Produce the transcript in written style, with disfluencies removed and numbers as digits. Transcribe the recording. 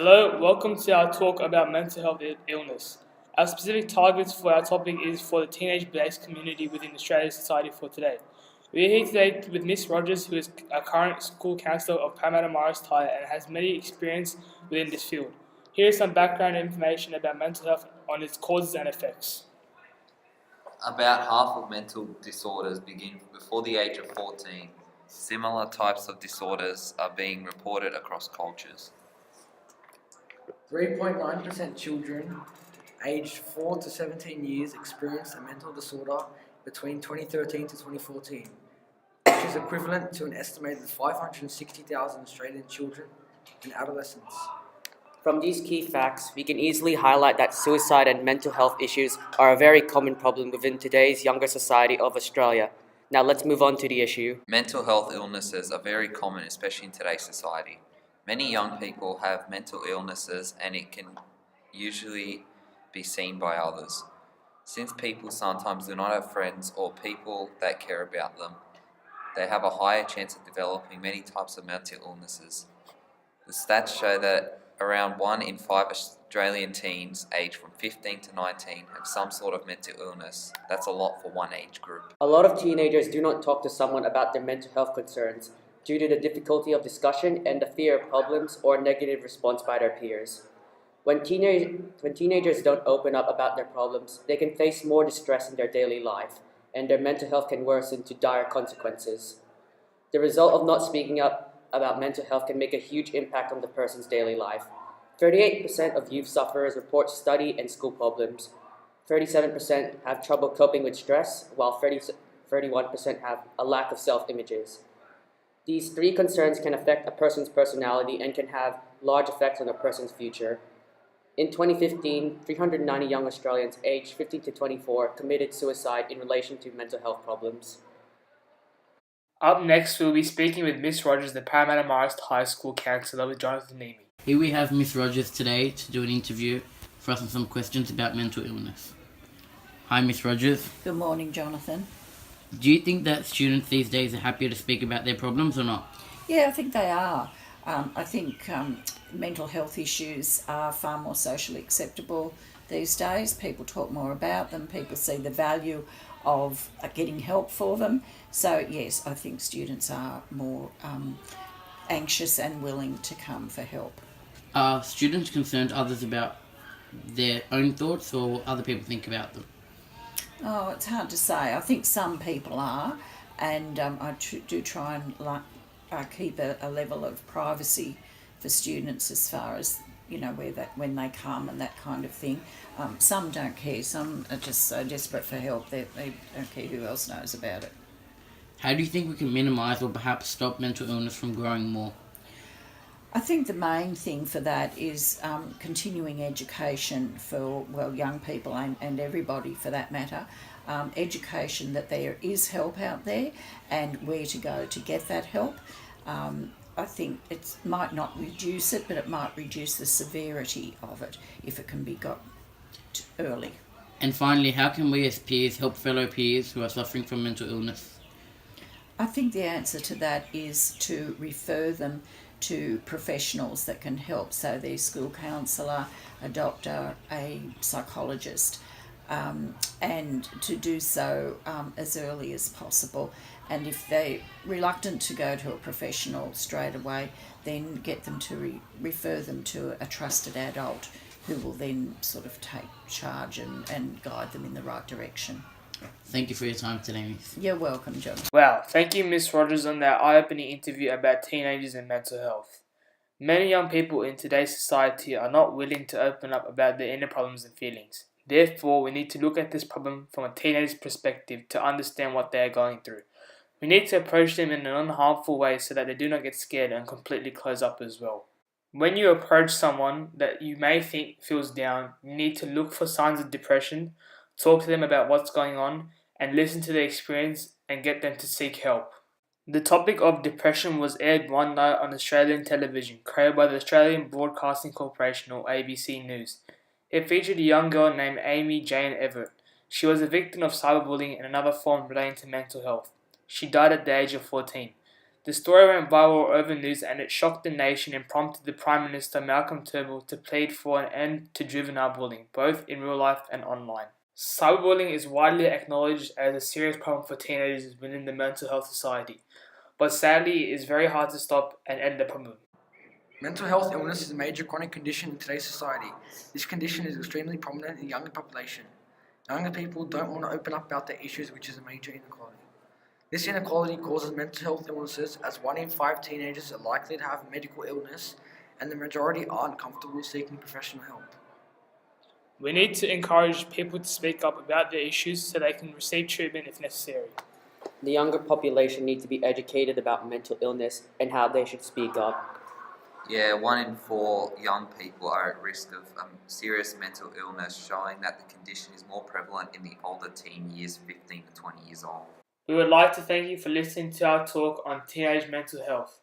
Hello, welcome to our talk about mental health illness. Our specific targets for our topic is for the teenage-based community within Australian society for today. We are here today with Miss Rogers, who is a current school counsellor of Parramatta Morris Tyre and has many experience within this field. Here is some background information about mental health on its causes and effects. About half of mental disorders begin before the age of 14. Similar types of disorders are being reported across cultures. 3.9% children aged 4 to 17 years experienced a mental disorder between 2013 to 2014, which is equivalent to an estimated 560,000 Australian children and adolescents. From these key facts, we can easily highlight that suicide and mental health issues are a very common problem within today's younger society of Australia. Now let's move on to the issue. Mental health illnesses are very common, especially in today's society. Many young people have mental illnesses and it can usually be seen by others. Since people sometimes do not have friends or people that care about them, they have a higher chance of developing many types of mental illnesses. The stats show that around 1 in 5 Australian teens aged from 15 to 19 have some sort of mental illness. That's a lot for one age group. A lot of teenagers do not talk to someone about their mental health concerns due to the difficulty of discussion and the fear of problems or negative response by their peers. When teenagers don't open up about their problems, they can face more distress in their daily life, and their mental health can worsen to dire consequences. The result of not speaking up about mental health can make a huge impact on the person's daily life. 38% of youth sufferers report study and school problems. 37% have trouble coping with stress, while 31% have a lack of self-images. These three concerns can affect a person's personality and can have large effects on a person's future. In 2015, 390 young Australians aged 15 to 24 committed suicide in relation to mental health problems. Up next, we'll be speaking with Miss Rogers, the Parramatta Morris High School counsellor with Jonathon Nehmeh. Here we have Miss Rogers today to do an interview for us on some questions about mental illness. Hi, Miss Rogers. Good morning, Jonathan. Do you think that students these days are happier to speak about their problems or not? Yeah, I think they are. I think mental health issues are far more socially acceptable these days. People talk more about them. People see the value of getting help for them. So, yes, I think students are more anxious and willing to come for help. Are students concerned others about their own thoughts or what other people think about them? Oh, it's hard to say. I think some people are, and I do try and keep a level of privacy for students as far as, when they come and that kind of thing. Some don't care. Some are just so desperate for help that they don't care who else knows about it. How do you think we can minimise or perhaps stop mental illness from growing more? I think the main thing for that is continuing education for, young people and everybody for that matter. Education that there is help out there and where to go to get that help. I think it might not reduce it, but it might reduce the severity of it if it can be got early. And finally, how can we as peers help fellow peers who are suffering from mental illness? I think the answer to that is to refer them to professionals that can help. So their school counsellor, a doctor, a psychologist, and to do so as early as possible. And if they're reluctant to go to a professional straight away, then get them to refer them to a trusted adult who will then sort of take charge and guide them in the right direction. Thank you for your time today, Miss. You're welcome, John. Wow, thank you, Miss Rogers, on that eye-opening interview about teenagers and mental health. Many young people in today's society are not willing to open up about their inner problems and feelings. Therefore, we need to look at this problem from a teenager's perspective to understand what they are going through. We need to approach them in a non-harmful way so that they do not get scared and completely close up as well. When you approach someone that you may think feels down, you need to look for signs of depression, talk to them about what's going on, and listen to their experience and get them to seek help. The topic of depression was aired one night on Australian television, created by the Australian Broadcasting Corporation or ABC News. It featured a young girl named Amy Jane Everett. She was a victim of cyberbullying and another form relating to mental health. She died at the age of 14. The story went viral over news and it shocked the nation and prompted the Prime Minister Malcolm Turnbull to plead for an end to juvenile bullying, both in real life and online. Cyberbullying is widely acknowledged as a serious problem for teenagers within the mental health society, but sadly it is very hard to stop and end the problem. Mental health illness is a major chronic condition in today's society. This condition is extremely prominent in the younger population. Younger people don't want to open up about their issues, which is a major inequality. This inequality causes mental health illnesses, as 1 in 5 teenagers are likely to have medical illness, and the majority aren't comfortable seeking professional help. We need to encourage people to speak up about their issues so they can receive treatment if necessary. The younger population need to be educated about mental illness and how they should speak up. Yeah, 1 in 4 young people are at risk of serious mental illness, showing that the condition is more prevalent in the older teen years, 15 to 20 years old. We would like to thank you for listening to our talk on teenage mental health.